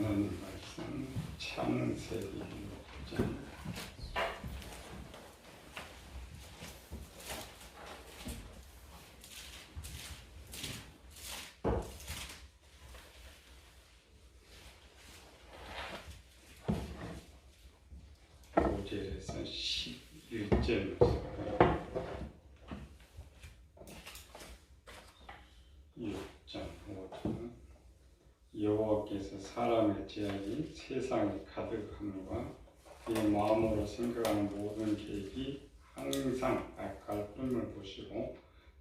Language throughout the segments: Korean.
하나님 말씀 창세기 6장 5절에서 11절 말씀. 6장 5절. 여호와께서 사람의 죄악이 세상에 가득함과 그의 마음으로 생각하는 모든 계획이 항상 악할 뿐을 보시고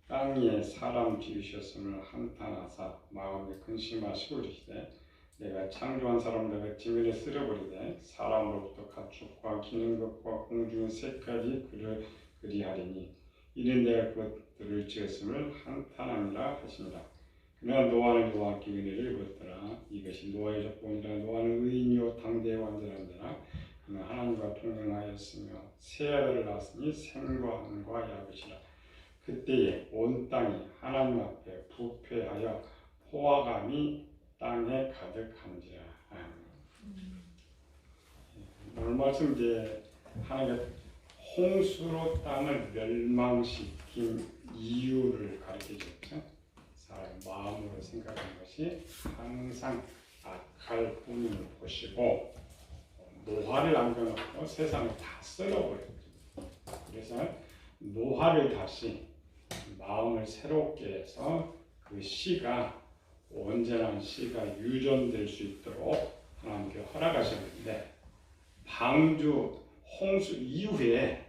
땅 위에 사람 지으셨음을 한탄하사 마음에 근심하시고 이르시되 내가 창조한 사람을 내가 지면에 쓸어버리되 사람으로부터 가축과 기는 것과 공중의 새까지 그리하리니 이는 내가 그것들을 지었음을 한탄함이라 하시니라. 그러나 노아는 여호와 함께 은혜를 입었더라. 이것이 노아의 조건이라. 노아는 의인이요 당대에 완전한 자라. 그는 하나님과 동행하였으며 세 아들을 낳았으니 셈과 함과 야벳이라. 그때에 온 땅이 하나님 앞에 부패하여 포화감이 땅에 가득한지라. 오늘 말씀 이제 하나님의 홍수로 땅을 멸망시킨 이유를 가르쳐줬죠. 사람의 마음으로 생각하는 것이 항상 악할 뿐을 보시고 노화를 남겨놓고 세상을 다 썰어버렸죠. 그래서 노화를 다시 마음을 새롭게 해서 그 씨가 온전한 씨가 유전될 수 있도록 하나님께 허락하셨는데 방주 홍수 이후에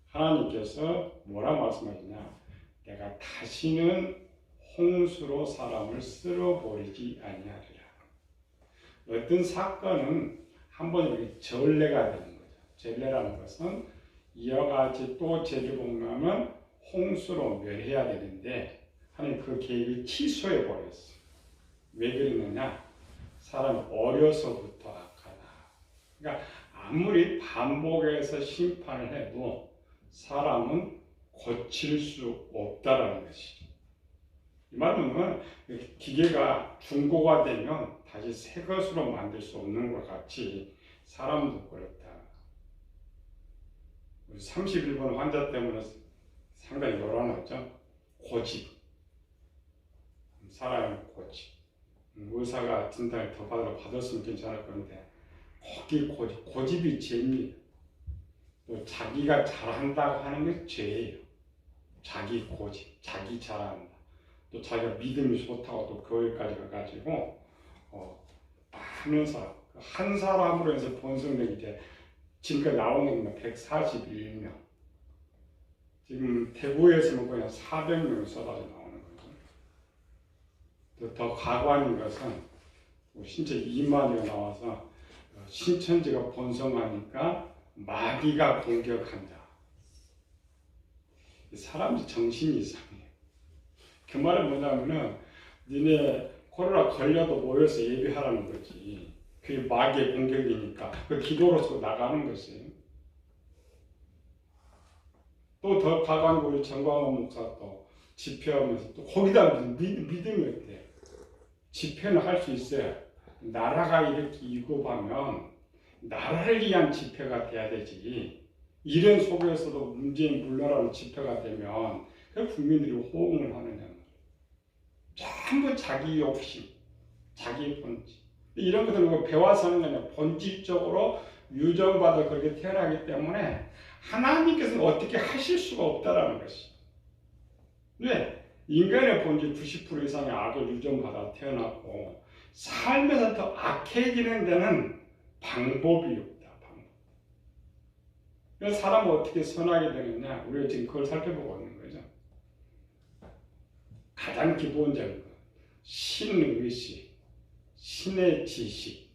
하나님께서 뭐라 말씀하시냐? 내가 다시는 홍수로 사람을 쓸어버리지 아니하리라. 어떤 사건은 한번 이렇게 전례가 되는 거죠. 전례라는 것은 이와 같이 또 죄를 범하면 홍수로 멸해야 되는데 하나님 그 계획을 취소해 버렸어요. 왜 그러느냐? 사람이 어려서부터 악하다. 그러니까 아무리 반복해서 심판을 해도 사람은 고칠 수 없다라는 것이죠. 이 말은 기계가 중고가 되면 다시 새 것으로 만들 수 없는 것 같이 사람도 그렇다. 31번 환자 때문에 상당히 요란하죠. 고집. 사람의 고집. 의사가 진단을 더 받았으면 괜찮을 건데 거기 고집이 죄입니다. 또 자기가 잘한다고 하는 게 죄예요. 자기 고집, 자기 잘한다. 또 자기가 믿음이 좋다고 또 교회까지 가가지고 많은 사람, 한 사람으로 해서 번성된 이제 지금까지 나오는 건 141명. 지금 대구에서는 그냥 400명이 쏟아져 나오는 거죠. 또 더 가관인 것은 신체 2만여 나와서 신천지가 번성하니까 마귀가 공격한다. 사람이 정신이 이상해요. 그 말은 뭐냐면은 니네 코로나 걸려도 모여서 예배하라는 거지. 그게 마귀의 공격이니까 그 기도로서 나가는 것이에요. 또 더 가관 우리 정광훈 목사 또 집회하면서 또 거기다 믿음이 없대. 집회는 할 수 있어요. 나라가 이렇게 위급하면 나라를 위한 집회가 돼야 되지. 이런 속에서도 문재인 물러라는 집회가 되면 국민들이 호응을 하느냐. 전부 자기 욕심, 자기 본질. 이런 것들을 배워서 하는 게 아니라 본질적으로 유전받아 그렇게 태어나기 때문에 하나님께서는 어떻게 하실 수가 없다라는 것이. 왜? 인간의 본질 90% 이상의 악을 유전받아 태어났고 삶에서 더 악해지는 데는 방법이 없다. 방법. 그래서 사람은 어떻게 선하게 되느냐? 우리가 지금 그걸 살펴보고 있는 거죠. 가장 기본적인 것, 신의식, 신의 지식.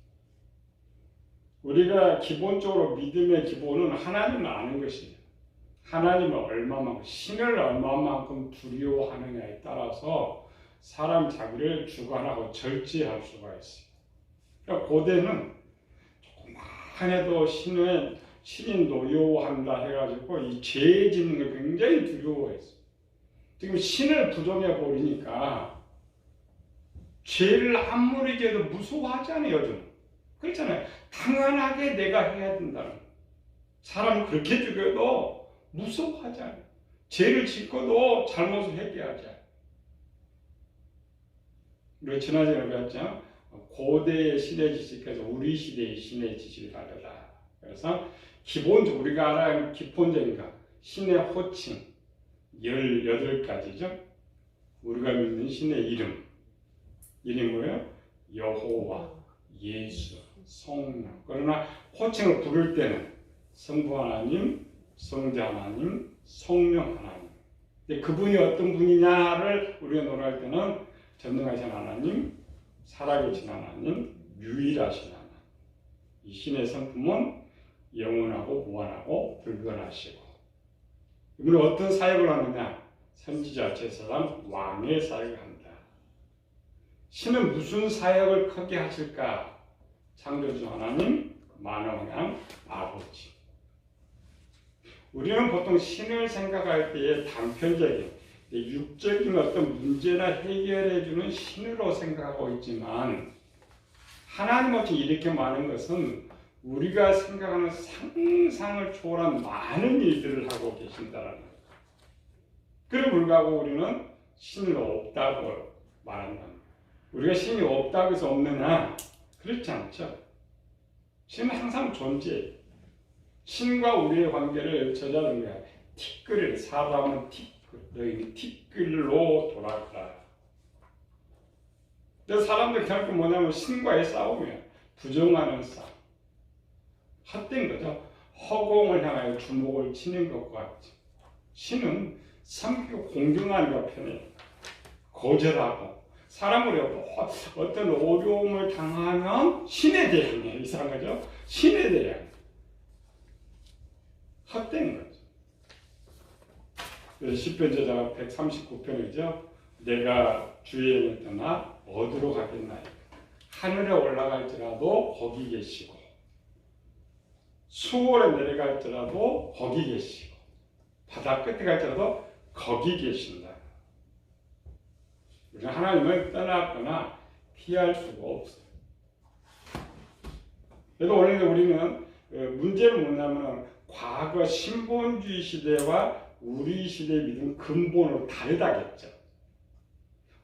우리가 기본적으로 믿음의 기본은 하나님을 아는 것이에요. 하나님을 얼마만큼, 신을 얼마만큼 두려워하느냐에 따라서 사람 자기를 주관하고 절제할 수가 있어요. 그러니까 고대는 조금만 해도 신이 노여워한다 해가지고 이 죄 짓는 걸 굉장히 두려워했어요. 지금 신을 부정해 버리니까 죄를 아무리 져도 무서워하지 않아요, 요즘. 그렇잖아요. 당연하게 내가 해야 된다는. 사람을 그렇게 죽여도 무서워하지 않아요. 죄를 짓고도 잘못을 회개하지 않아요. 우리가 지난주에 배웠죠. 고대의 신의 지식에서 우리 시대의 신의 지식이 다르다. 그래서 기본적으로 우리가 알아야 기본적인 것, 신의 호칭 18가지죠. 우리가 믿는 신의 이름이 뭐예요? 여호와, 예수, 성령. 그러나 호칭을 부를 때는 성부 하나님, 성자 하나님, 성령 하나님. 근데 그분이 어떤 분이냐를 우리가 논할 때는 전능하신 하나님, 살아계신 하나님, 유일하신 하나님. 이 신의 성품은 영원하고 무한하고 불변하시고. 이분은 어떤 사역을 하느냐? 선지자, 제사장, 왕의 사역을 한다. 신은 무슨 사역을 크게 하실까? 창조주 하나님, 만왕의 아버지. 우리는 보통 신을 생각할 때에 단편적인 육적인 어떤 문제나 해결해주는 신으로 생각하고 있지만 하나님 없이 이렇게 많은 것은 우리가 생각하는 상상을 초월한 많은 일들을 하고 계신다는 거예요. 그에 불구하고 우리는 신은 없다고 말한다. 우리가 신이 없다고 해서 없느냐? 그렇지 않죠. 신은 항상 존재해요. 신과 우리의 관계를 저자는 거야. 티끌을, 사람은 너희는 티끌로 돌아가라. 근데 사람들 결국 뭐냐면 신과의 싸움이에요. 부정하는 싸움. 헛된 거죠. 허공을 향하여 주먹을 치는 것과 같죠. 신은 섬기고 공경하는 것 편해요. 거절하고 사람으로 어떤 어려움을 당하면 신에 대항해요. 이상하죠? 신에 대항. 헛된 거죠. 시편 저자가 139편이죠. 내가 주의 은혜를 떠나 어디로 가겠나이까. 하늘에 올라갈지라도 거기 계시고 수월에 내려갈지라도 거기 계시고 바다 끝에 갈지라도 거기 계신다. 우리는 하나님을 떠났거나 피할 수가 없어요. 그래도 원래 우리는 문제는 뭐냐면 과거 신본주의 시대와 우리 시대의 믿음 근본으로 다르다겠죠.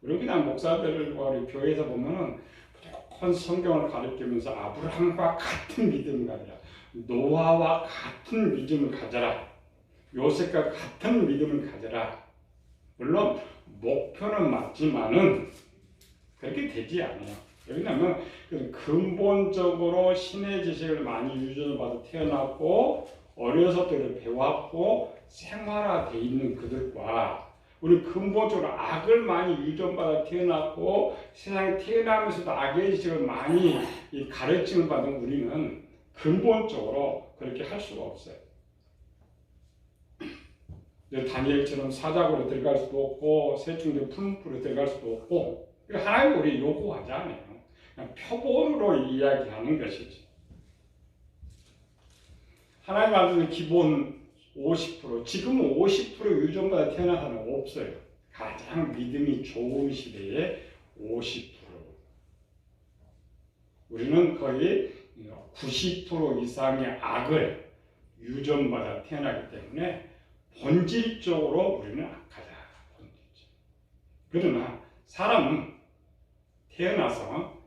우리 그냥 목사들과 우리 교회에서 보면은 무조건 성경을 가르치면서 아브라함과 같은 믿음을 가져라. 노아와 같은 믿음을 가져라. 요셉과 같은 믿음을 가져라. 물론 목표는 맞지만은 그렇게 되지 않아요. 왜냐하면 근본적으로 신의 지식을 많이 유전을 받아 태어났고 어려서 때를 배웠고 생활화되어 있는 그들과 우리 근본적으로 악을 많이 유전받아 태어났고 세상에 태어나면서도 악의 지식을 많이 가르침을 받은 우리는 근본적으로 그렇게 할 수가 없어요. 다니엘처럼 사자고로 들어갈 수도 없고 새충들 품풀로 들어갈 수도 없고 하나님 우리 요구하지 않아요. 그냥 표본으로 이야기하는 것이지. 하나님 앞에서 기본 50%, 지금은 50% 유전받아 태어난 사람은 없어요. 가장 믿음이 좋은 시대에 50%. 우리는 거의 90% 이상의 악을 유전받아 태어나기 때문에 본질적으로 우리는 악하다. 본질적. 그러나 사람은 태어나서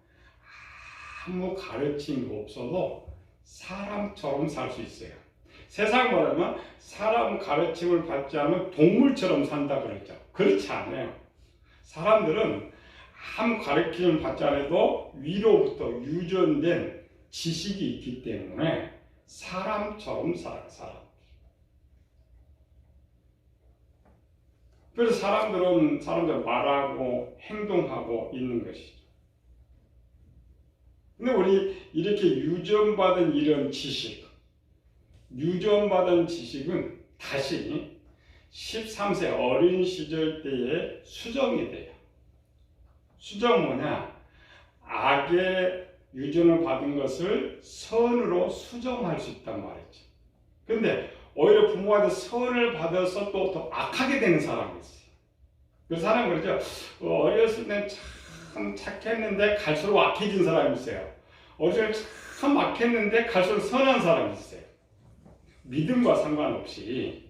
아무 가르침이 없어도 사람처럼 살 수 있어요. 세상 말하면 사람 가르침을 받지 않으면 동물처럼 산다 그랬죠. 그렇지 않아요. 사람들은 아무 가르침을 받지 않아도 위로부터 유전된 지식이 있기 때문에 사람처럼 살아요. 사람. 그래서 사람들 말하고 행동하고 있는 것이죠. 근데 우리 이렇게 유전받은 이런 지식, 유전받은 지식은 다시 13세 어린 시절 때에 수정이 돼요. 수정 뭐냐? 악의 유전을 받은 것을 선으로 수정할 수 있단 말이죠. 근데 오히려 부모한테 선을 받아서 또 더 악하게 되는 사람이 있어요. 그 사람은 그러죠. 어렸을 땐 참 참 착했는데 갈수록 악해진 사람이 있어요. 어릴 때 참 악했는데 갈수록 선한 사람이 있어요. 믿음과 상관없이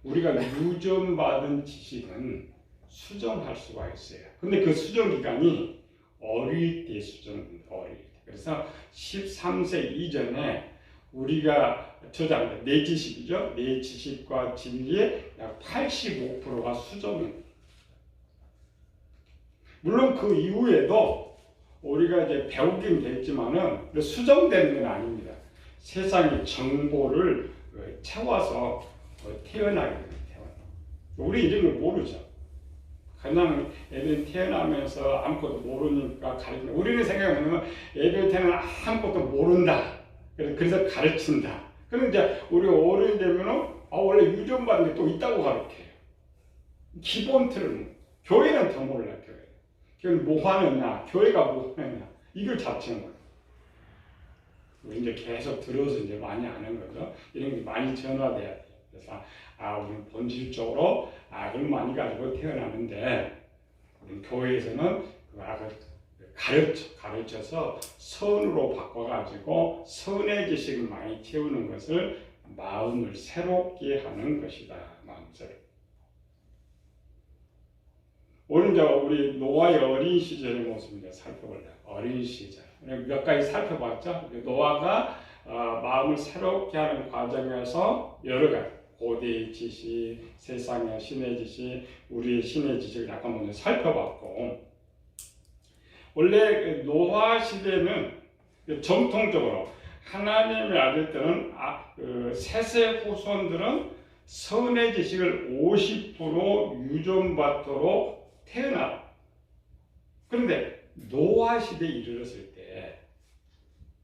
우리가 유전받은 지식은 수정할 수가 있어요. 근데 그 수정 기간이 어릴 때 수정입니다. 어릴 때. 그래서 13세 이전에 우리가 저장, 내 지식이죠. 내 지식과 진리의 약 85%가 수정입니다. 물론 그 이후에도 우리가 이제 배우긴 됐지만은 수정되는 건 아닙니다. 세상의 정보를 채워서 태어나게 됩니다. 우리 이런 걸 모르죠. 그냥 애들 태어나면서 아무것도 모르니까 가르친다. 우리는 생각해보면 애들 태어나면 아무것도 모른다. 그래서 가르친다. 그런데 우리 어른이 되면은 원래 유전받은 게 또 있다고 가르쳐요. 기본 틀은 교회는 더 몰라. 교회는 뭐 하느냐, 교회가 뭐 하느냐 이걸 자체는 거예요. 이제 계속 들어서 이제 많이 아는 거죠. 이런 게 많이 전화돼야 돼요. 그래서 우리는 본질적으로 악을 많이 가지고 태어나는데 우리 교회에서는 그 악을 가르쳐서 선으로 바꿔가지고 선의 지식을 많이 채우는 것을 마음을 새롭게 하는 것이다. 마음을. 오늘 우리 노아의 어린 시절의 모습을 살펴볼래요. 어린 시절. 몇 가지 살펴봤죠. 노아가 마음을 새롭게 하는 과정에서 여러 가지 고대의 지식, 세상의 신의 지식, 우리의 신의 지식을 약간 먼저 살펴봤고, 원래 노아 시대는 정통적으로 하나님의 아들들은 셋의 후손들은 선의 지식을 50% 유전받도록 태어나. 그런데 노아 시대에 이르렀을 때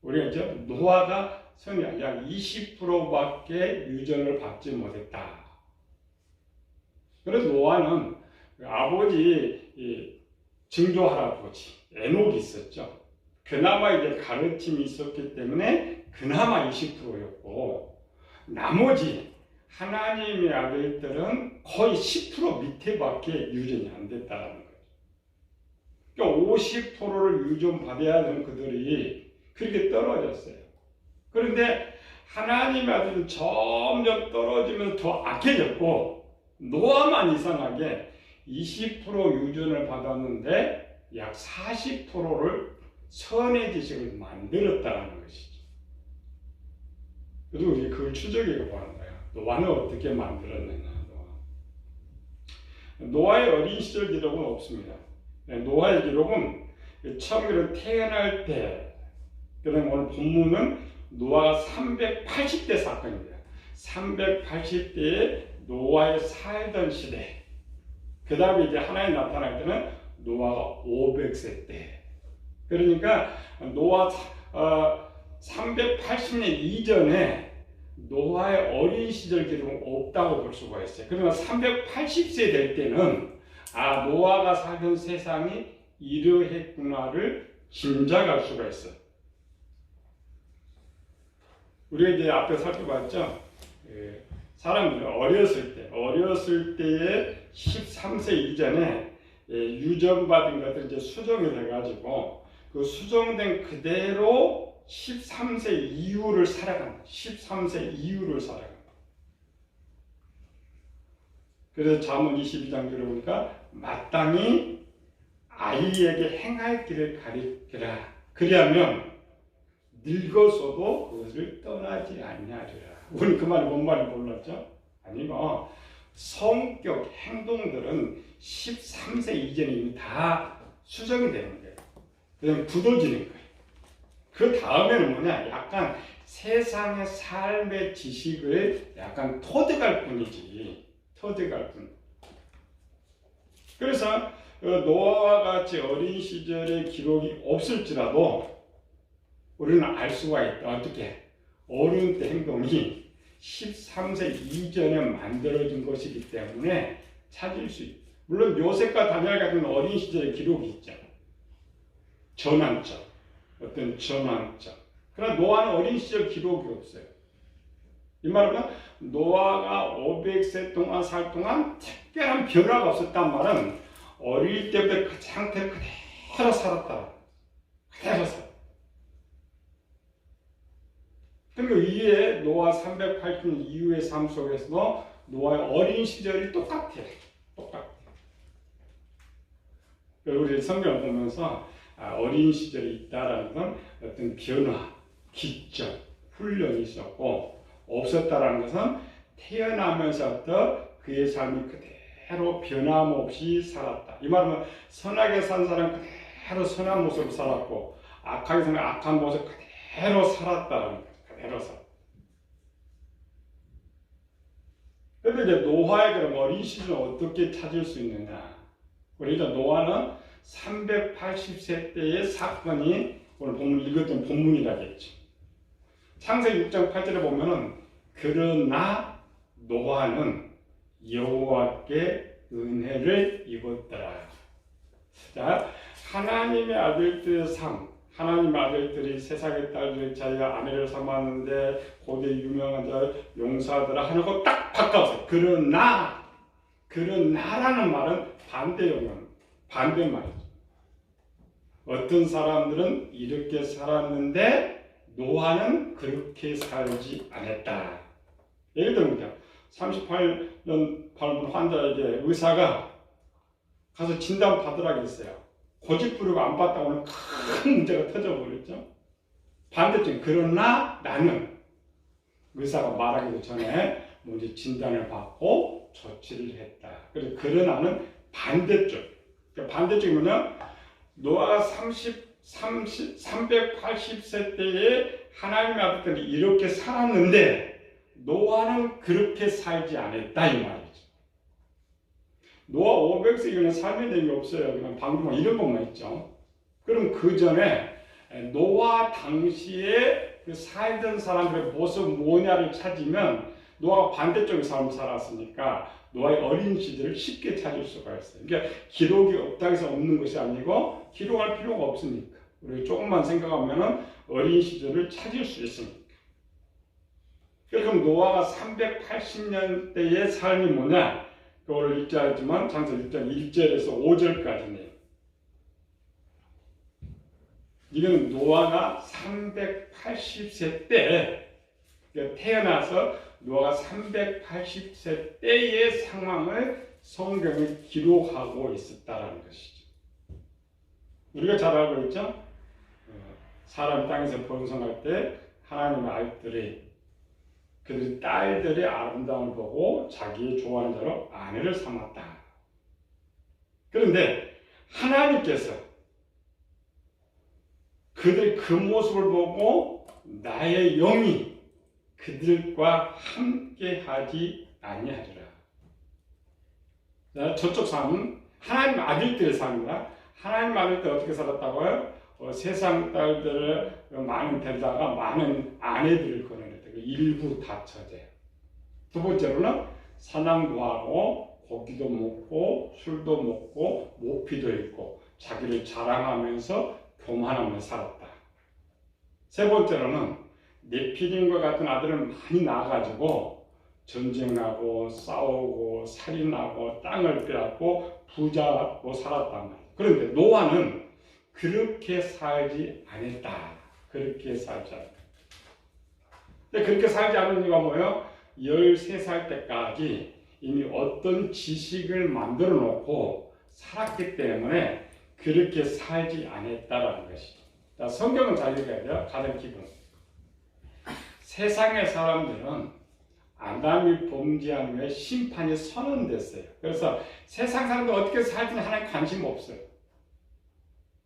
우리가 이제 노아가 선이 약 20%밖에 유전을 받지 못했다. 그래서 노아는 아버지 증조 할아버지 에녹이 있었죠. 그나마 이제 가르침이 있었기 때문에 그나마 20%였고 나머지 하나님의 아들들은 거의 10% 밑에밖에 유전이 안 됐다는 거예요. 그러니까 50%를 유전받아야 하는 그들이 그렇게 떨어졌어요. 그런데 하나님의 아들은 점점 떨어지면서 더 악해졌고 노아만 이상하게 20% 유전을 받았는데 약 40%를 선의 지식을 만들었다는 것이죠. 그리고 우리 그걸 추적해 보는 거예요. 노아는 어떻게 만들었느냐. 노아의 어린 시절 기록은 없습니다. 노아의 기록은 처음으로 태어날 때, 그다음 오늘 본문은 노아가 380대 사건입니다. 380대에 노아의 살던 시대. 그 다음에 이제 하나님 나타날 때는 노아가 500세 때. 그러니까 노아 380년 이전에 노아의 어린 시절 기록은 없다고 볼 수가 있어요. 그러나 380세 될 때는 노아가 살던 세상이 이러했구나를 짐작할 수가 있어요. 우리가 이제 앞에 살펴봤죠. 사람들이 어렸을 때에 13세 이전에 유전받은 것들 이제 수정이 돼가지고 그 수정된 그대로 13세 이후를 살아간다. 13세 이후를 살아간다. 그래서 잠언 22장 들어보니까 마땅히 아이에게 행할 길을 가리키라. 그리하면 늙어서도 그것을 떠나지 아니하리라. 우리 그 말이 뭔 말인지 몰랐죠? 아니고 성격, 행동들은 13세 이전에 이미 다 수정이 되는 거예요. 그냥 굳어지는 거예요. 그 다음에는 뭐냐? 약간 세상의 삶의 지식을 약간 터득할 뿐이지. 터득할 뿐. 그래서 노아와 같이 어린 시절의 기록이 없을지라도 우리는 알 수가 있다. 어떻게? 어른 때 행동이 13세 이전에 만들어진 것이기 때문에 찾을 수 있다. 물론 요셉과 다니엘 같은 어린 시절의 기록이 있잖아. 전환점. 어떤 전환점. 그러나 노아는 어린 시절 기록이 없어요. 이 말은 노아가 500세 동안 살 동안 특별한 변화가 없었단 말은 어릴 때부터 그 상태 그대로 살았다. 그대로 살았다. 그리고 이에 노아 380년 이후의 삶 속에서도 노아의 어린 시절이 똑같아요. 똑같아요. 우리 성경을 보면서 어린 시절이 있다라는 건 어떤 변화, 기적, 훈련이 있었고 없었다라는 것은 태어나면서부터 그의 삶이 그대로 변함없이 살았다. 이 말은 선하게 산 사람은 그대로 선한 모습으로 살았고 악하게 사는 악한 모습 그대로 살았다는 거죠. 그대로 살았다. 그런데 이제 노아의 그런 어린 시절을 어떻게 찾을 수 있느냐? 우리 이제 노아는 380세 때의 사건이 오늘 본문 읽었던 본문이라겠죠. 창세기 6장 8절에 보면은 그러나 노아는 여호와께 은혜를 입었더라. 자, 하나님의 아들들의 삶, 하나님의 아들들이 세상의 딸들의 자기가 아내를 삼았는데 고대 유명한 자 용사들아 하는 거 딱 바꿔서 그러나라는 말은 반대말이죠. 어떤 사람들은 이렇게 살았는데 노아는 그렇게 살지 않았다. 예를 들면 38년 발문 환자에게 의사가 가서 진단 받으라고 했어요. 고집 부리고 안 받다고는 큰 문제가 터져버렸죠. 반대쪽 그러나 나는 의사가 말하기도 전에 먼저 진단을 받고 조치를 했다. 그래서 그러나는 반대쪽. 반대쪽이면 노아가 380세 때에 하나님의 아들들이 이렇게 살았는데 노아는 그렇게 살지 않았다 이 말이죠. 노아 500세 이후에는 삶의 내용이 없어요. 그냥 방금만 이런 것만 있죠. 그럼 그 전에 노아 당시에 그 살던 사람들의 모습 뭐냐를 찾으면 노아가 반대쪽의 삶을 살았으니까 노아의 어린 시절을 쉽게 찾을 수가 있어요. 그러니까 기록이 없다고 해서 없는 것이 아니고 기록할 필요가 없으니까 우리 조금만 생각하면 어린 시절을 찾을 수 있으니까. 그럼 노아가 380년대의 삶이 뭐냐? 오늘 읽지 않았지만 창세기 6장 1절에서 5절까지네요. 이건 노아가 380세 때 태어나서 노아가 380세 때의 상황을 성경에 기록하고 있었다는 것이죠. 우리가 잘 알고 있죠? 사람 땅에서 번성할 때 하나님의 아들들이 그들의 딸들의 아름다움을 보고 자기의 좋아하는 자로 아내를 삼았다. 그런데 하나님께서 그들의 그 모습을 보고 나의 영이 그들과 함께하지 아니하리라. 저쪽 삶은 하나님 아들들의 삶이다. 하나님 아들들 어떻게 살았다고요? 세상 딸들을 많은 데다가 많은 아내들을 거느렸다. 일부 다처제. 두 번째로는 사냥도 하고 고기도 먹고 술도 먹고 모피도 입고 자기를 자랑하면서 교만하며 살았다. 세 번째로는 네피림과 같은 아들을 많이 낳아가지고 전쟁하고 싸우고 살인하고 땅을 빼앗고 부자로 살았단 말이에요. 그런데 노아는 그렇게 살지 않았다. 그렇게 살지 않았다. 근데 그렇게 살지 않은 이유가 뭐예요? 13살 때까지 이미 어떤 지식을 만들어 놓고 살았기 때문에 그렇게 살지 않았다라는 것이죠. 자, 성경은 잘 읽어야 돼요. 가장 기본. 세상의 사람들은 아담이 범죄한 후에 심판이 선언됐어요. 그래서 세상 사람들 어떻게 살지는 하나님 관심 없어요.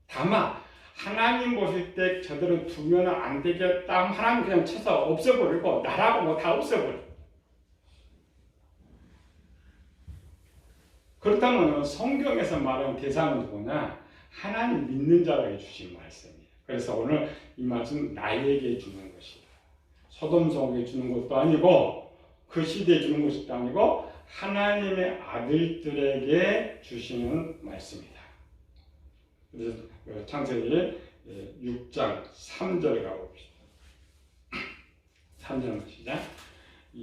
다만 하나님 보실 때 저들은 두면 안 되겠다. 하나님 그냥 쳐서 없애버리고 나라고 뭐 다 없애버려. 그렇다면 성경에서 말하는 대상은 누구냐? 하나님 믿는 자에게 주신 말씀이에요. 그래서 오늘 이 말씀 나에게 주는 것이다. 소돔 성에게 주는 것도 아니고 그 시대에 주는 것도 아니고 하나님의 아들들에게 주시는 말씀이다. 그래서 창세기 6장 3절 가봅시다. 3절 시작.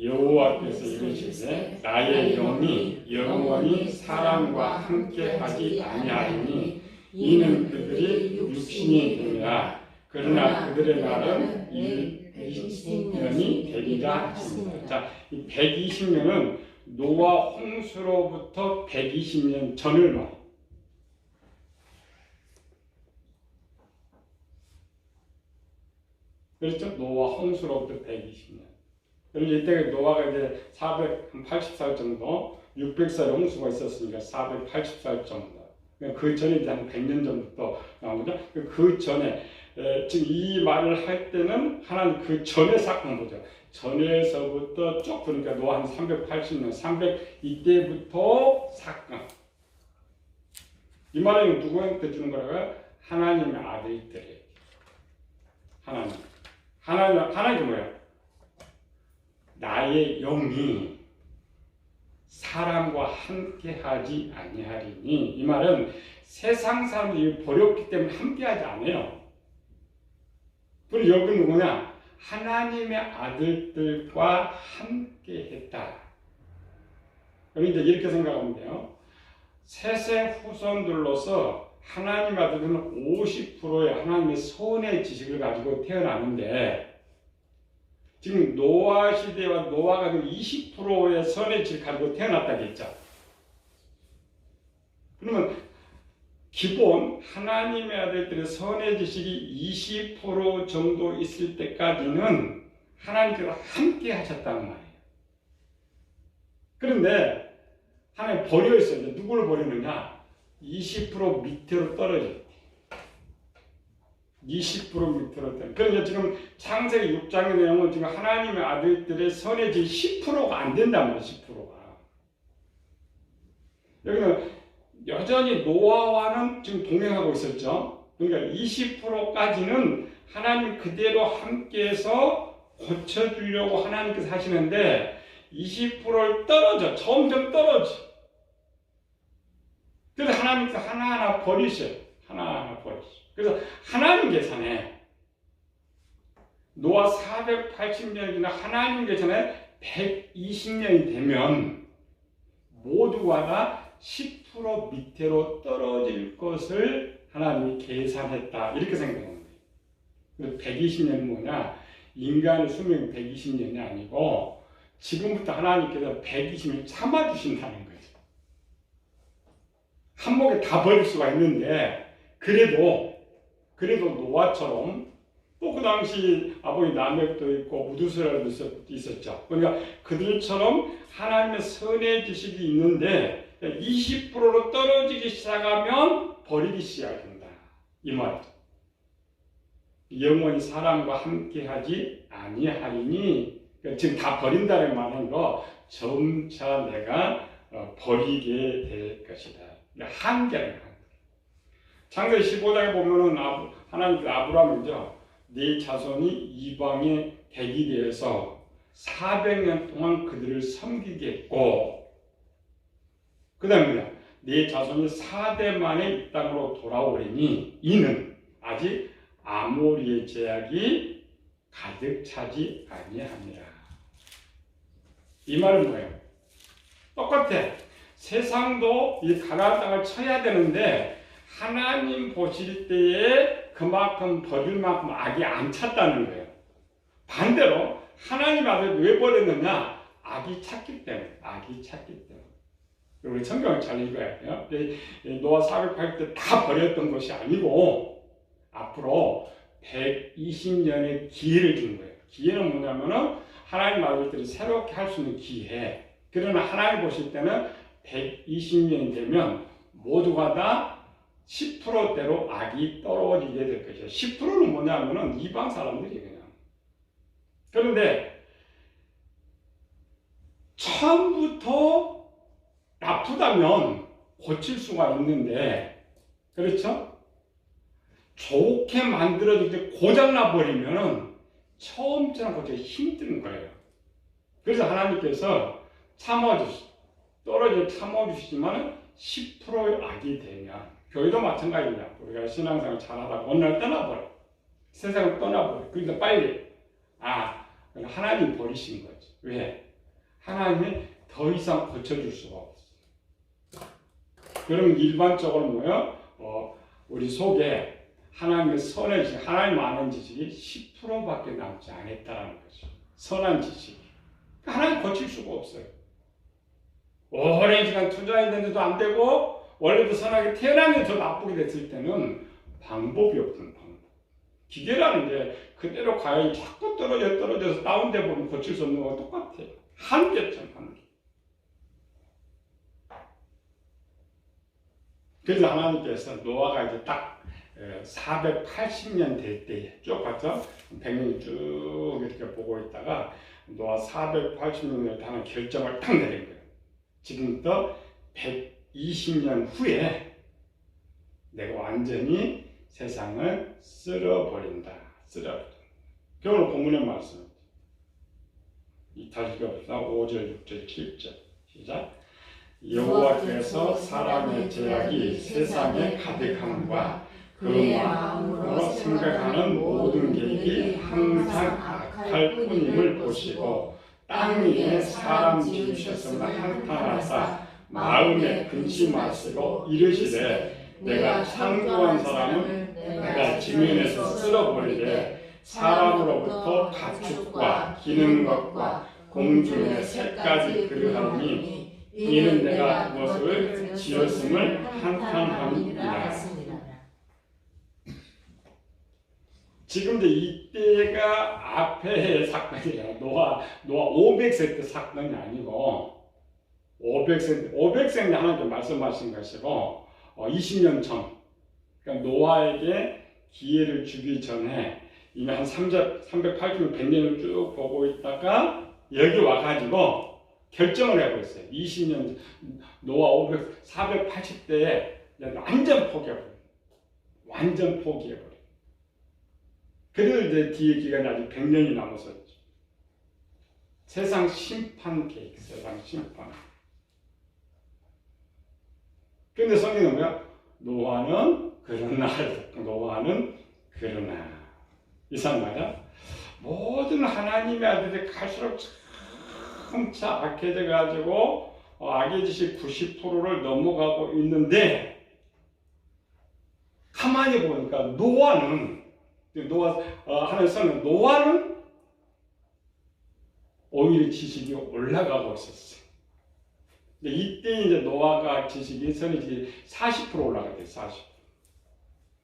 여호와께서 이르시되 나의 영이 영원히 사람과 함께 하지 아니하리니 이는 그들이 육신이 되니라. 그러나 그들의 날은 120년이 되리라 하십니다. 자, 이 120년은 노아 홍수로부터 120년 전을 말해요. 그렇죠? 노아 홍수로부터 120년. 그리고 이때 노아가 이제 480살 정도, 600살 홍수가 있었으니까 480살 정도. 그 전에 이제 한 100년 전부터 나오죠. 그 전에, 지금 이 말을 할 때는 하나님 그 전에 사건 보죠. 전에서부터 쭉 보니까 노아 한 380년, 이때부터 사건. 이 말은 누구한테 주는 거라고요? 하나님의 아들들에게. 하나님이 뭐예요? 나의 영이 사람과 함께하지 아니하리니. 이 말은 세상 사람들이 버렸기 때문에 함께하지 않아요. 그리고 여기 누구냐? 하나님의 아들들과 함께했다. 그럼 이제 이렇게 생각하면 돼요. 셋의 후손들로서 하나님 아들들은 50%의 하나님의 선의 지식을 가지고 태어나는데, 지금 노아 시대와 노아가 20%의 선의 지식을 가지고 태어났다고 했죠. 그러면 기본 하나님의 아들들의 선의 지식이 20% 정도 있을 때까지는 하나님께서 함께 하셨다는 말이에요. 그런데 하나님 버려 있어요. 누구를 버리느냐? 20% 밑으로 떨어질 때. 20% 밑으로 떨어질 때. 그러니까 지금 창세기 6장의 내용은 지금 하나님의 아들들의 선의 지식이 10%가 안 된단 말이에요. 10%가. 여기는 여전히 노아와는 지금 동행하고 있었죠. 그러니까 20%까지는 하나님 그대로 함께해서 고쳐주려고 하나님께서 하시는데 20%를 떨어져. 점점 떨어져. 그래서 하나님께서 하나하나 버리셔요. 하나하나 버리셔요. 그래서 하나님 계산에 노아 480년이나 하나님 계산에 120년이 되면 모두가 다 10% 밑으로 떨어질 것을 하나님이 계산했다. 이렇게 생각합니다. 그래서 120년은 뭐냐? 인간의 수명이 120년이 아니고 지금부터 하나님께서 120년 참아주신다는 거죠. 한 목에 다 버릴 수가 있는데 그래도 노아처럼 또 그 당시 아버지 라멕도 있고 무두스라도 있었죠. 그러니까 그들처럼 하나님의 선의 지식이 있는데 20%로 떨어지기 시작하면 버리기 시작한다. 이 말이죠. 영원히 사람과 함께하지 아니하리니, 그러니까 지금 다 버린다는 말은 거 점차 내가 버리게 될 것이다. 한계는 창세기 15장에 보면은 하나님 아브라함이죠. 네 자손이 이방의 백이 되어서 400년 동안 그들을 섬기겠고, 그 다음에 네 자손이 4대 만에 이 땅으로 돌아오리니 이는 아직 아모리의 제약이 가득 차지 아니하니라. 이 말은 뭐예요? 똑같아. 세상도 이 가나안 땅을 쳐야 되는데 하나님 보실 때에 그만큼 버릴 만큼 악이 안 찼다는 거예요. 반대로 하나님 아들 왜 버렸느냐? 악이 찼기 때문에. 우리 성경을 잘 읽어야 돼요. 노아 480때 다 버렸던 것이 아니고 앞으로 120년의 기회를 준 거예요. 기회는 뭐냐면은 하나님 아들들이 새롭게 할 수 있는 기회. 그러나 하나님 보실 때는 120년이 되면 모두가 다 10%대로 악이 떨어지게 될 것이에요. 10%는 뭐냐면은 이방 사람들이 그냥. 그런데 처음부터 나쁘다면 고칠 수가 있는데, 그렇죠? 좋게 만들어도 이제 고장나 버리면은 처음처럼 고치기 힘든 거예요. 그래서 하나님께서 참아주시지만 10%의 악이 되면, 교회도 마찬가지입니다. 우리가 신앙생활 잘하다가 어느 날 떠나버려. 세상을 떠나버려. 그러니까 빨리, 하나님 버리신 거지. 왜? 하나님이 더 이상 고쳐줄 수가 없어. 그럼 일반적으로 뭐예요? 우리 속에 하나님의 선의 지식, 하나님 아는 지식이 10%밖에 남지 않았다는 거죠. 선한 지식이. 하나님 고칠 수가 없어요. 오랜 시간 투자했는데도 안 되고 원래도 선하게 태어났는데 더 나쁘게 됐을 때는 방법이 없던 방법. 기계라는 게 그대로 가야 자꾸 떨어져서 다운돼 보면 고칠 수 없는 거와 똑같아요. 한계점, 한계. 그래서 하나님께서 노아가 이제 딱 480년 될 때에 쭉 봤죠? 100년이 쭉 이렇게 보고 있다가 노아 480년에 하는 결정을 딱 내린 거예요. 지금부터 120년 후에 내가 완전히 세상을 쓸어버린다. 오늘 본문의 말씀. 다시 읽어봅시다. 5절, 6절, 7절. 시작. 여호와께서 사람의 죄악이 세상에 가득함과 그의 마음으로 생각하는 모든 계획이 항상 악할 뿐임을 보시고 땅 위에 사람 지으셨으나 한탄하사 마음에 근심하시고 이르시되 내가 창조한 사람은 내가 지면에서 쓸어버리되 사람으로부터 가축과 기는 것과 공중의 새까지 그러하니 이는 내가 그것을 지었음을 한탄함이라. 지금도 이때가 앞의 사건이에요. 노아 500세 때 사건이 아니고 500세인데 하나님께 말씀하신 것이고 20년 전, 그러니까 노아에게 기회를 주기 전에 이미 한 380년, 100년을 쭉 보고 있다가 여기 와가지고 결정을 해버렸어요. 20년, 노아 480대에 완전 포기해버려요. 완전 포기해버려요. 그래도 이제 뒤에 기간이 아직 100년이 남았었죠. 세상 심판 계획, 세상 심판. 근데 성경은 뭐야? 노아는 그러나. 이상 말이야? 모든 하나님의 아들이 갈수록 점차 악해져가지고 악의 지식 90%를 넘어가고 있는데 가만히 보니까 하나님께서는 노아는 오히려 지식이 올라가고 있었어요. 근데 이때 이제 노아가 지식이 선이 40% 올라갔대요. 40%.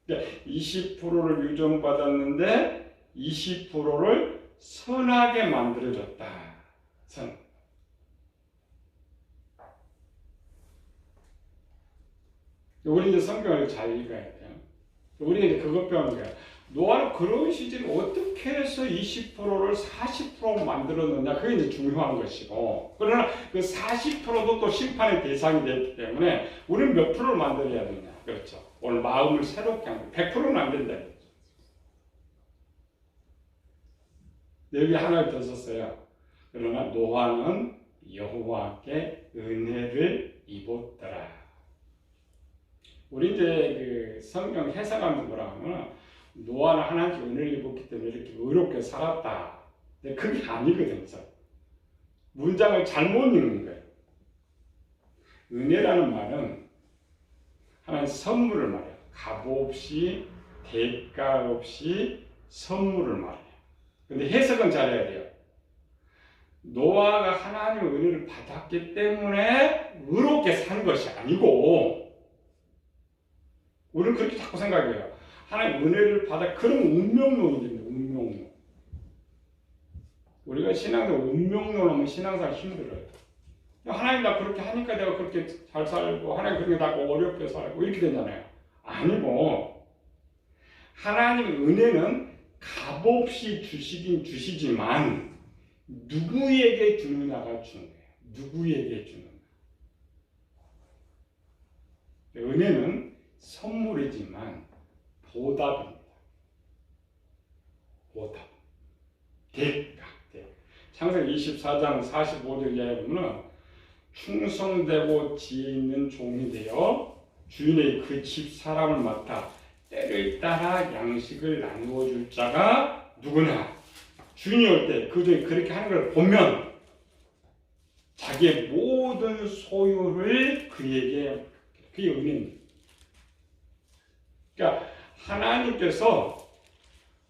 그러니까 20%를 유정받았는데 20%를 선하게 만들어줬다. 선. 우리 이제 성경을 잘 읽어야 돼요. 우리 이제 그것 배우는 거야. 노아는 그런 시즌 어떻게 해서 20%를 40% 만들었느냐, 그게 이제 중요한 것이고, 그러나 그 40%도 또 심판의 대상이 됐기 때문에 우리는 몇 프로를 만들어야 되냐. 그렇죠. 오늘 마음을 새롭게 하는 100%는 안 된다. 여기 하나를 더 썼어요. 그러나 노아는 여호와께 은혜를 입었더라. 우리 이제 그 성경 해석하면 뭐라 하면 노아는 하나님께 은혜를 입었기 때문에 이렇게 의롭게 살았다. 근데 그게 아니거든요. 문장을 잘못 읽는 거예요. 은혜라는 말은 하나님 선물을 말해요. 값 없이 대가 없이 선물을 말해요. 근데 해석은 잘해야 돼요. 노아가 하나님의 은혜를 받았기 때문에 의롭게 산 것이 아니고, 우리는 그렇게 자꾸 생각해요. 하나님 은혜를 받아, 그런 운명론입니다. 운명론. 우리가 신앙생활 운명론 하면 신앙생활 힘들어요. 하나님 나 그렇게 하니까 내가 그렇게 잘 살고, 하나님 그렇게 나 어렵게 살고 이렇게 되잖아요. 아니고, 하나님의 은혜는 값없이 주시긴 주시지만 누구에게 주느냐가 주는 거예요. 누구에게 주느냐. 은혜는 선물이지만 보답입니다. 보답. 대가. 창세기 24장 45절 이하에 보면 충성되고 지혜 있는 종이 되어 주인의 그 집 사람을 맡아 때를 따라 양식을 나누어 줄 자가 누구냐? 주인이 올 때 그들이 그렇게 하는 걸 보면 자기의 모든 소유를 그에게, 그게 은혜입니다. 그러니까 하나님께서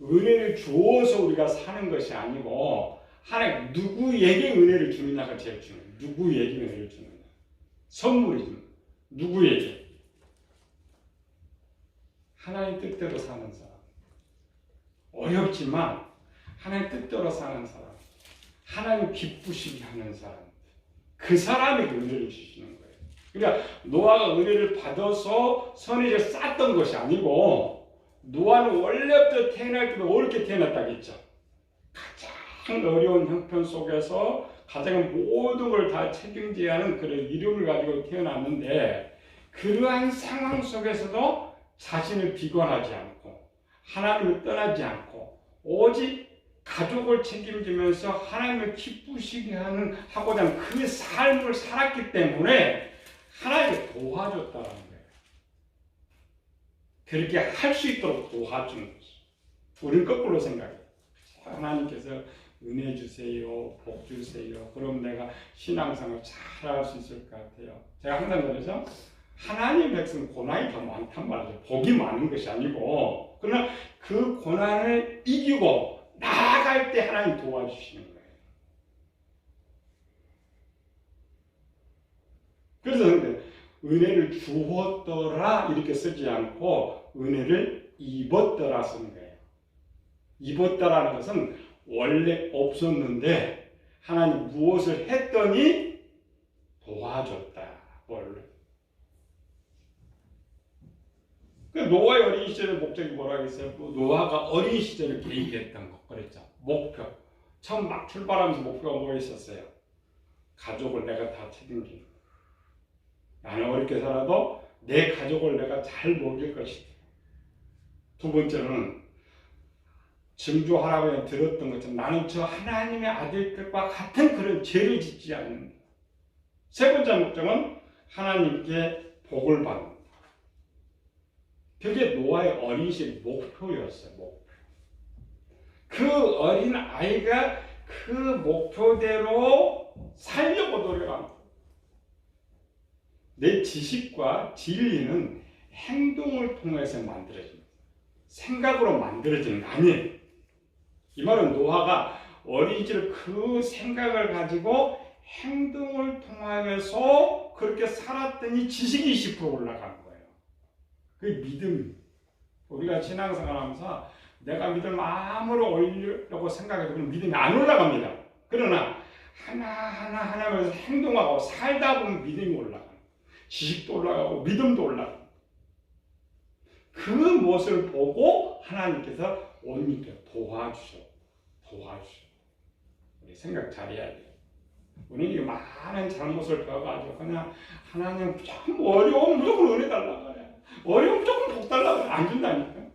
은혜를 주어서 우리가 사는 것이 아니고 하나님 누구에게 은혜를 주느냐가 제일 중요해요. 누구에게 은혜를 주느냐. 선물이죠. 누구에게? 하나님 뜻대로 사는 사람. 어렵지만 하나님 뜻대로 사는 사람. 하나님 기쁘시게 하는 사람. 그 사람에게 은혜를 주시는 거예요. 그러니까 노아가 은혜를 받아서 선의를 쌓았던 것이 아니고 노아는 원래부터 태어날 때도 어렵게 태어났다겠죠. 가장 어려운 형편 속에서 가장 모든 걸 다 책임져야 하는 그런 이름을 가지고 태어났는데 그러한 상황 속에서도 자신을 비관하지 않고 하나님을 떠나지 않고 오직 가족을 책임지면서 하나님을 기쁘시게 하고자 하는 그 삶을 살았기 때문에 하나님이 도와줬다는 거예요. 그렇게 할 수 있도록 도와주는 거죠. 우리는 거꾸로 생각해요. 하나님께서 은혜 주세요, 복 주세요. 그럼 내가 신앙생활 잘할 수 있을 것 같아요. 제가 항상 그래서 하나님 백성 고난이 더 많단 말이죠. 복이 많은 것이 아니고 그러나 그 고난을 이기고 나아갈 때 하나님 도와주시는 거예요. 그래서 은혜를 주었더라 이렇게 쓰지 않고 은혜를 입었더라 쓰는 거예요. 입었다라는 것은 원래 없었는데 하나님 무엇을 했더니 도와줬다. 원래. 노아의 어린 시절의 목적이 뭐라고 했어요? 노아가 어린 시절을 계획했던 것 그랬죠. 목표. 처음 막 출발하면서 목표가 뭐 있었어요? 가족을 내가 다 책임지는 거. 나는 어렵게 살아도 내 가족을 내가 잘 먹일 것이다. 두 번째는 증조할아버지가 들었던 것처럼 나는 저 하나님의 아들들과 같은 그런 죄를 짓지 않는다. 세 번째 목적은 하나님께 복을 받는다. 그게 노아의 어린 시절 목표였어요. 목표. 그 어린 아이가 그 목표대로 살려고 노력합니다. 내 지식과 진리는 행동을 통해서 만들어집니다. 생각으로 만들어지는 게 아니에요. 이 말은 노아가 어린 시절 그 생각을 가지고 행동을 통하여서 그렇게 살았더니 지식이 20% 올라간 거예요. 그게 믿음. 우리가 신앙생활 하면서 내가 믿음 아무리 올리려고 생각해도 그런 믿음이 안 올라갑니다. 그러나 하나하나하나면서 행동하고 살다 보면 믿음이 올라가요. 지식도 올라가고 믿음도 올라가요. 그 모습을 보고 하나님께서 오니까 도와주셔. 우리 생각 잘해야 돼요. 우리는 많은 잘못을 배워가지고 그냥 하나님 참 어려우면 무조건 은혜 달라고 그래. 어려우면 무조건 복 달라고 그래. 안 준다니까.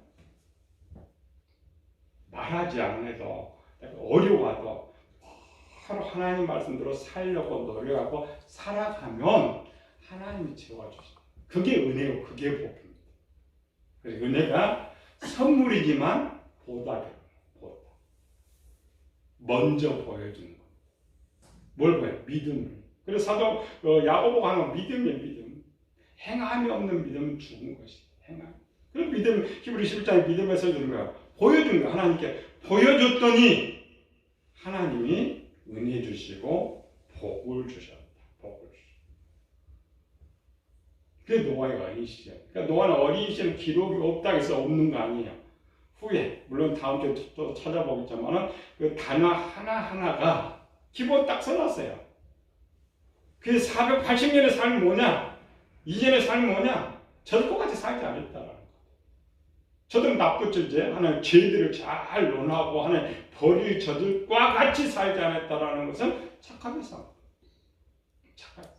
말하지 않아도 어려워도 바로 하나님 말씀대로 살려고 노력하고 살아가면 하나님이 채워주시죠. 그게 은혜요. 그게 복입니다. 그래서 은혜가 선물이지만 보답이에요. 먼저 보여주는 거. 뭘 보여요? 믿음을. 그래서 사도 야고보가 하는 건 믿음이에요. 믿음. 행함이 없는 믿음은 죽은 것이. 행함. 그럼 믿음, 히브리 11장에 믿음에서 주는 거예요. 보여준 거예요. 하나님께 보여줬더니 하나님이 은혜 주시고 복을 주셨다. 복을 주셨다. 그게 노아의 어린 시절. 그러니까 노아는 어린 시절 기록이 없다고 해서 없는 거 아니에요. 후에 물론 다음 주에 또 찾아보겠지만 그 단어 하나하나가 기본 딱 써놨어요. 그 480년의 삶이 뭐냐? 이전의 삶이 뭐냐? 저들과 같이 살지 않았다라는 거. 저들은 나쁜 존재, 하나님 죄들을 잘 논하고 하나님 버릴 저들과 같이 살지 않았다라는 것은 착각해서. 착각.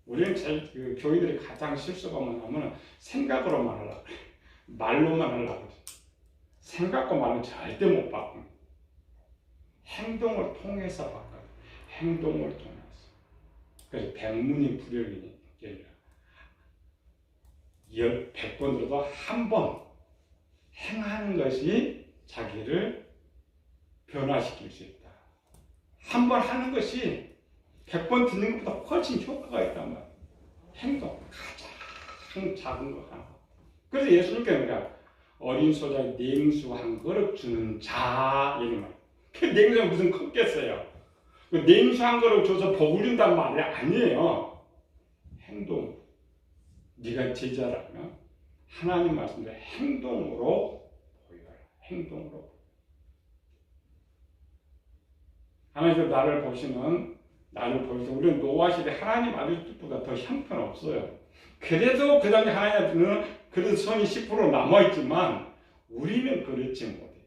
우리는 제일 교인들이 가장 실수가 뭐냐면 생각으로만 하려고 그래요. 말로만 하려고 그러죠. 생각과 말은 절대 못 바꿉니다. 행동을 통해서 바꿔요. 행동을 통해서. 그래서 백문이 불여일견이 아니라 100번 들어도 한 번 행하는 것이 자기를 변화시킬 수 있다. 한 번 하는 것이 100번 듣는 것보다 훨씬 효과가 있단 말이에요. 행동. 가장 작은 거 하나. 그래서 예수님께서 뭐냐? 어린 소자에 냉수 한 그릇 주는 자 이런 말. 그 냉수가 무슨 컸겠어요? 그 냉수 한 그릇 줘서 복을 준단 말이 아니에요. 행동. 네가 제자라면 하나님 말씀대로 행동으로 보여라. 행동으로. 하나님께서 나를 보시면 우리는 노아 시대 하나님 아들 뜻보다 더 형편없어요. 그래도 그 당시 하나님한테는 그래도 선이 10% 남아있지만 우리는 그렇지 못해요.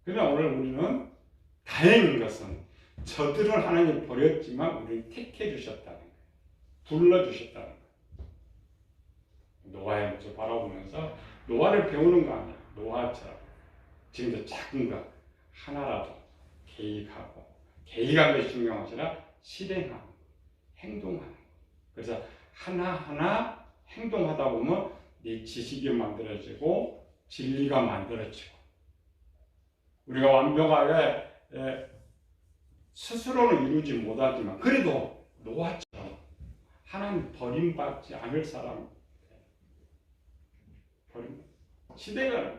그러나 오늘 우리는 다행인 것은 저들은 하나님 버렸지만 우리를 택해 주셨다는 거예요. 불러주셨다는 거예요. 노아의 모습을 바라보면서 노아를 배우는 거 아니야. 노아처럼 지금도 작은 거 하나라도 계획한 것이 중요한 것이 아니라 실행하는, 행동하는. 그래서 하나하나 행동하다 보면 네 지식이 만들어지고 진리가 만들어지고 우리가 완벽하게 스스로는 이루지 못하지만 그래도 노아처럼 하나님 버림받지 않을 사람 시대가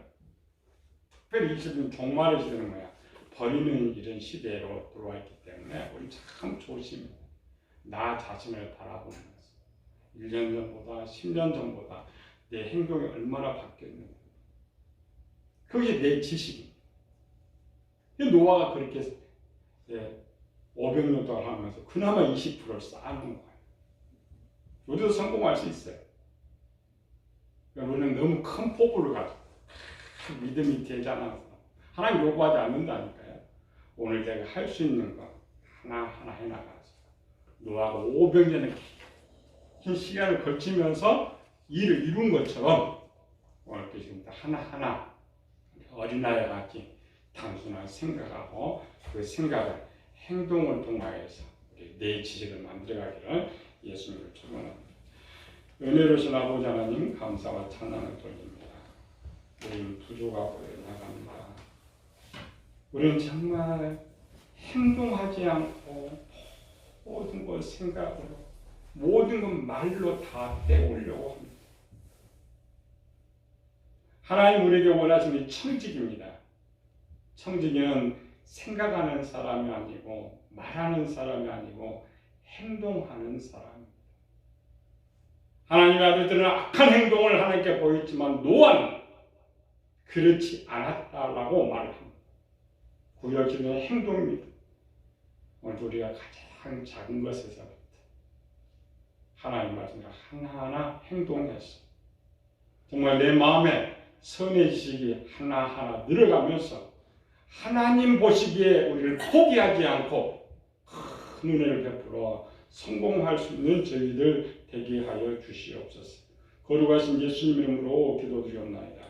특별히 이 시대는 종말의 시대는 뭐야? 버리는 이런 시대로 들어와 있기 때문에 우리 참 조심해야 돼. 나 자신을 바라보면서 1년 전보다 10년 전보다 내 행동이 얼마나 바뀌었는가. 그게 내 지식입니다. 노아가 그렇게 500년 동안 하면서 그나마 20%를 쌓는 거예요. 우리도 성공할 수 있어요. 우리는 너무 큰 포부를 가지고 믿음이 되지 않아서 하나님 요구하지 않는다니까요. 오늘 내가 할 수 있는 거 하나하나 해나가서 노아가 500년의 긴 시간을 거치면서 일을 이룬 것처럼 오늘 지금 하나하나 어린아이 같이 단순한 생각하고 그 생각을 행동을 통하여서 내 지식을 만들어가기를 예수님을 축원합니다. 은혜로우신 아버지 하나님 감사와 찬양을 돌립니다. 우리는 부족하고 나갑니다. 우리는 정말 행동하지 않고 모든 걸 생각으로 모든 건 말로 다 때우려고 합니다. 하나님 우리에게 원하시는 청직입니다. 청직은 생각하는 사람이 아니고 말하는 사람이 아니고 행동하는 사람입니다. 하나님의 아들들은 악한 행동을 하나님께 보였지만 노아는 그렇지 않았다라고 말합니다. 구약시대의 행동입니다. 오늘 우리가 가장 작은 것에서부터 하나님 말씀을 하나하나 행동해서 정말 내 마음에 선의 지식이 하나하나 늘어가면서 하나님 보시기에 우리를 포기하지 않고 큰 은혜를 베풀어 성공할 수 있는 저희들 되게 하여 주시옵소서. 거룩하신 예수님 이름으로 기도드리옵나이다.